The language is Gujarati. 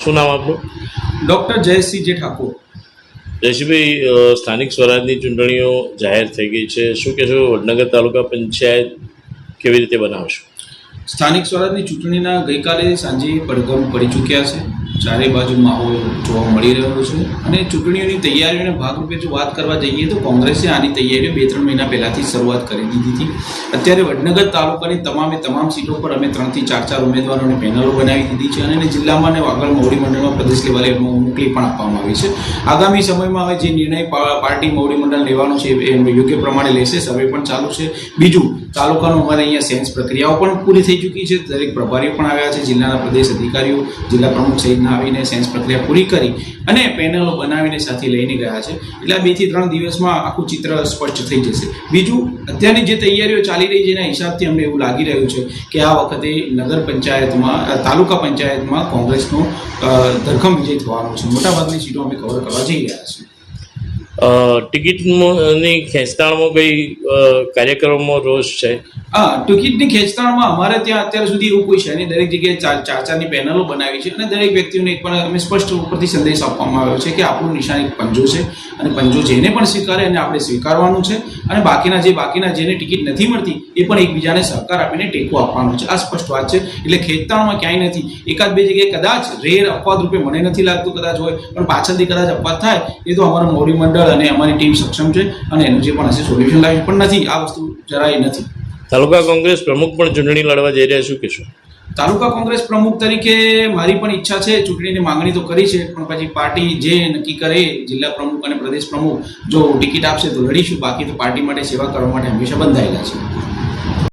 શું નામ આપનું? ડૉક્ટર જયસિંહ જે ઠાકોર. જયસિંહભાઈ, સ્થાનિક સ્વરાજની ચૂંટણીઓ જાહેર થઈ ગઈ છે, શું કહેશો? વડનગર તાલુકા પંચાયત કેવી રીતે બનાવશો? સ્થાનિક સ્વરાજની ચૂંટણીના ગઈકાલે સાંજે પડઘમ પડી ચૂક્યા છે. ચારે બાજુ માહોલ જોવા મળી રહ્યો છે અને ચૂંટણીઓની તૈયારીઓના ભાગરૂપે જો વાત કરવા જઈએ તો કોંગ્રેસે આની તૈયારીઓ 2-3 મહિના પહેલાંથી શરૂઆત કરી દીધી હતી. અત્યારે વડનગર તાલુકાની તમામ સીટો પર અમે 3 થી 4 ઉમેદવારોની પેનલો બનાવી દીધી છે અને જિલ્લામાં અને આગળ મોવડી મંડળમાં પ્રદેશ લેવલે મોકલી પણ આપવામાં આવી છે. આગામી સમયમાં હવે જે નિર્ણય પાર્ટી મોવડી મંડળ લેવાનો છે એ યોગ્ય પ્રમાણે લેશે. સર્વે પણ ચાલુ છે. બીજું, તાલુકાનું અમારે અહીંયા સેન્સ પ્રક્રિયાઓ પણ પૂરી થઈ ચૂકી છે. દરેક પ્રભારીઓ પણ આવ્યા છે. જિલ્લાના પ્રદેશ અધિકારીઓ, જિલ્લા પ્રમુખ સહિતના આવીને સેન્સ પ્રક્રિયા પૂરી કરી અને પેનલો બનાવીને સાથે લઈને ગયા છે. એટલે 2 થી 3 દિવસમાં આખું ચિત્ર સ્પષ્ટ થઈ જશે. બીજું, અત્યારની જે તૈયારીઓ ચાલી રહી છે એના હિસાબથી અમને એવું લાગી રહ્યું છે કે આ વખતે નગર પંચાયતમાં, તાલુકા પંચાયતમાં કોંગ્રેસનો ધરખમ વિજય થવાનો છે. મોટાભાગની સીટો અમે કવર કરવા જઈ રહ્યા છીએ. ટિકિટની ખેંચતાણમાં કઈ કાર્યક્રમમાં રોષ છે? હા, ટિકિટની ખેંચતાણમાં અમારે ત્યાં અત્યાર સુધી એવું કોઈ છે નહીં. દરેક જગ્યાએ ચારની પેનલો બનાવી છે અને દરેક વ્યક્તિઓને એક પણ અમે સ્પષ્ટ ઉપરથી સંદેશ આપવામાં આવ્યો છે કે આપણું નિશાન એક પંજો છે અને પંજો જેને પણ સ્વીકારે એને આપણે સ્વીકારવાનું છે અને બાકીના જેને ટિકિટ નથી મળતી એ પણ એકબીજાને સહકાર આપીને ટેકો આપવાનો છે. આ સ્પષ્ટ વાત છે. એટલે ખેંચતાણમાં ક્યાંય નથી. 1-2 જગ્યાએ કદાચ રેર અપવાદ રૂપે મને નથી લાગતું કદાચ હોય, પણ પાછળથી કદાચ અપવાદ થાય એ તો અમારું મોવડી મંડળ અને અમારી ટીમ સક્ષમ છે અને એનું જે પણ હશે સોલ્યુશન લાવી. પણ નથી, આ વસ્તુ જરાય નથી. તાલુકા કોંગ્રેસ પ્રમુખ પણ ચૂંટણી લડવા જઈ રહ્યા, શું કહેશો? તાલુકા કોંગ્રેસ પ્રમુખ તરીકે મારી પણ ઈચ્છા છે. ચૂંટણીની માંગણી તો કરી છે, પણ પછી પાર્ટી જે નક્કી કરે, જિલ્લા પ્રમુખ અને પ્રદેશ પ્રમુખ જો ટિકિટ આપશે તો લડીશું. બાકી તો પાર્ટી માટે સેવા કરવા માટે હંમેશા બંધાયેલા છે.